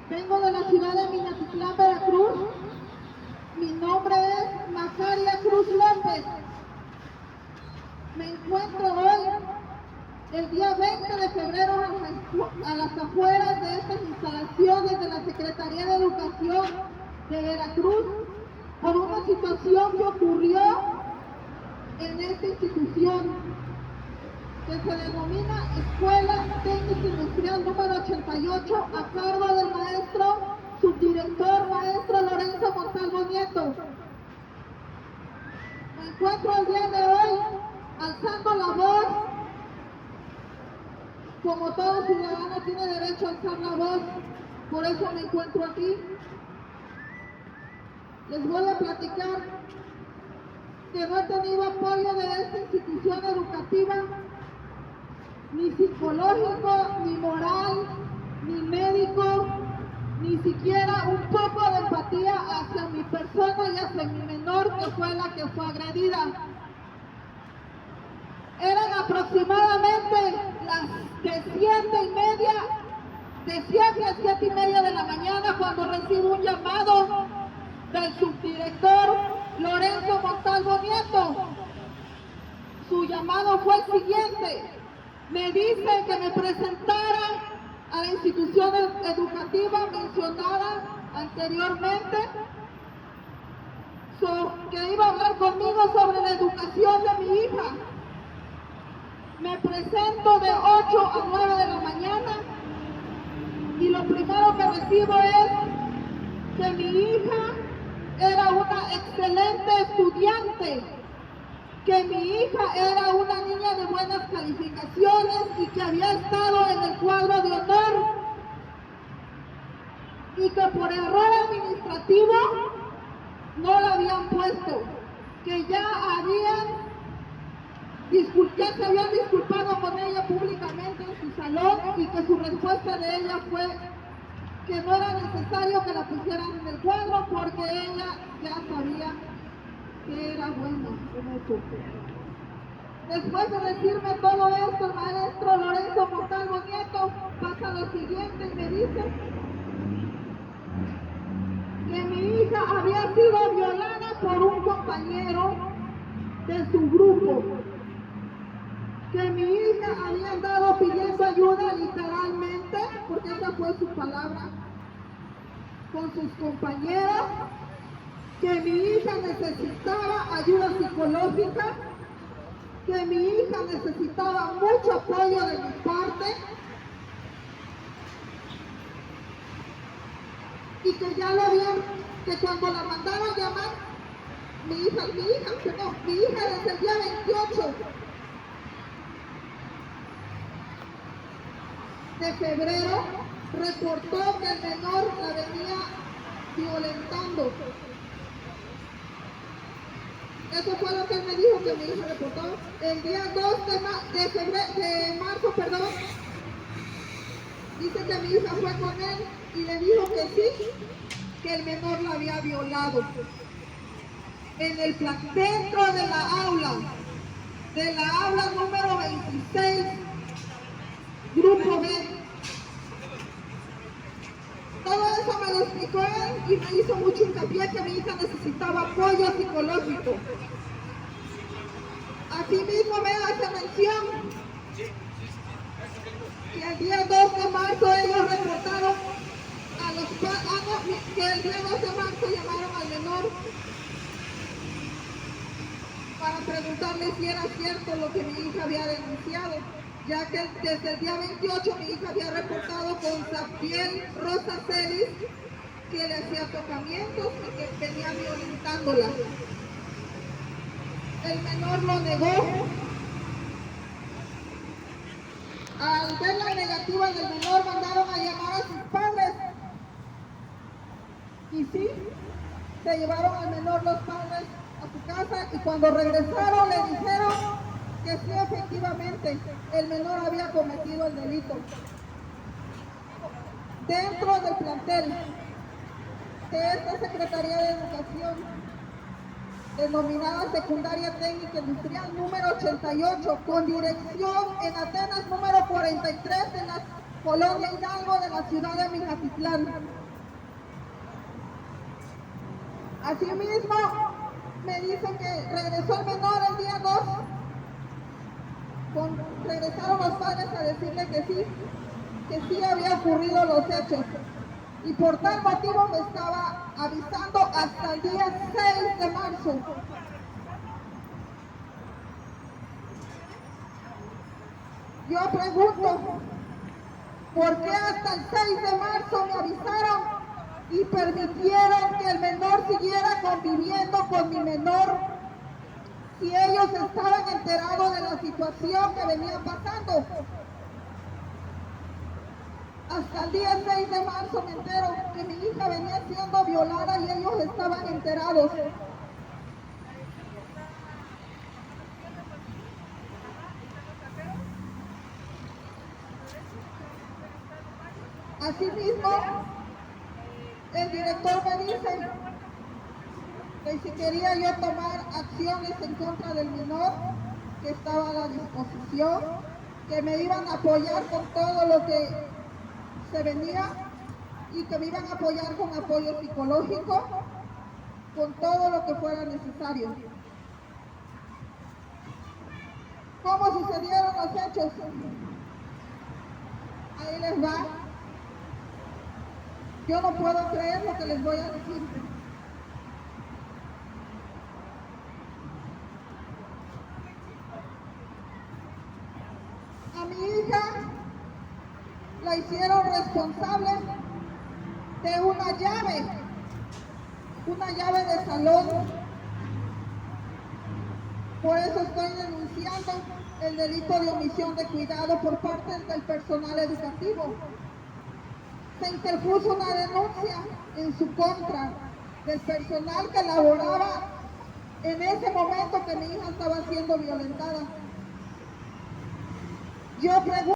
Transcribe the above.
Vengo de la ciudad de Minatitlán, Veracruz. Mi nombre es Macaria Cruz López. Me encuentro hoy, el día 20 de febrero, a las afueras de estas instalaciones de la Secretaría de Educación de Veracruz, por una situación que ocurrió en esta institución, que se denomina Escuela Técnica Industrial número 88, a cargo del maestro subdirector, maestro Lorenzo Montalvo Nieto. Me encuentro el día de hoy alzando la voz, como todo ciudadano tiene derecho a alzar la voz, por eso me encuentro aquí. Les voy a platicar que no he tenido apoyo de esta institución educativa, ni psicológico, ni moral, ni médico, ni siquiera un poco de empatía hacia mi persona y hacia mi menor, que fue la que fue agredida. Eran aproximadamente las de 7 a 7:30 de la mañana cuando recibo un llamado del subdirector Lorenzo Montalvo Nieto. Su llamado fue el siguiente: me dice que me presentara a la institución educativa mencionada anteriormente, que iba a hablar conmigo sobre la educación de mi hija. Me presento de 8 a 9 de la mañana y lo primero que recibo es que mi hija era una excelente estudiante, que mi hija era una niña de buenas calificaciones y que había estado en el cuadro de honor, y que por error administrativo no la habían puesto, que ya se habían disculpado con ella públicamente en su salón y que su respuesta de ella fue que no era necesario que la pusieran en el cuadro porque ella ya sabía que era buena en eso. Después de decirme todo esto, el maestro Lorenzo Montalvo Nieto pasa lo siguiente y me dice que mi hija había sido violada por un compañero de su grupo, que mi hija había andado pidiendo ayuda literalmente, porque esa fue su palabra, con sus compañeros, que mi hija necesitaba ayuda psicológica, que mi hija necesitaba mucho apoyo de mi parte y que ya lo vieron, que cuando la mandaron llamar, mi hija desde el día 28 de febrero reportó que el menor la venía violentando. Eso fue lo que él me dijo que mi hija reportó. El día 2 de marzo, dice que mi hija fue con él y le dijo que sí, que el menor la había violado. En el dentro de la aula número 26, grupo B. Todo eso me lo explicó él y me hizo mucho hincapié que mi hija necesitaba apoyo psicológico. Asimismo me hace mención que el día 2 de marzo ellos reportaron a los padres, que el día 2 de marzo llamaron al menor para preguntarle si era cierto lo que mi hija había denunciado, ya que desde el día 28 mi hija había reportado con Safiel Rosa Celis que le hacía tocamientos y que venía violentándola. El menor lo negó. Al ver la negativa del menor, mandaron a llamar a sus padres. Y sí, se llevaron al menor los padres a su casa y cuando regresaron le dijeron que sí, efectivamente, el menor había cometido el delito dentro del plantel de esta Secretaría de Educación, denominada Secundaria Técnica Industrial número 88, con dirección en Atenas número 43 en la Colonia Hidalgo de la ciudad de Minatitlán. Asimismo, me dicen que regresó el menor el día 2. Regresaron los padres a decirle que sí había ocurrido los hechos. Y por tal motivo me estaba avisando hasta el día 6 de marzo. Yo pregunto, ¿por qué hasta el 6 de marzo me avisaron y permitieron que el menor siguiera conviviendo con mi menor si ellos estaban enterados de la situación que venía pasando? Hasta el día 6 de marzo me entero que mi hija venía siendo violada y ellos estaban enterados. Asimismo, el director me dice que si quería yo tomar acciones en contra del menor, que estaba a la disposición, que me iban a apoyar con todo lo que se venía y que me iban a apoyar con apoyo psicológico, con todo lo que fuera necesario. ¿Cómo sucedieron los hechos? Ahí les va. Yo no puedo creer lo que les voy a decir. A mi hija la hicieron responsable de una llave de salón. Por eso estoy denunciando el delito de omisión de cuidado por parte del personal educativo. Se interpuso una denuncia en su contra del personal que laboraba en ese momento que mi hija estaba siendo violentada. Yo pregunto,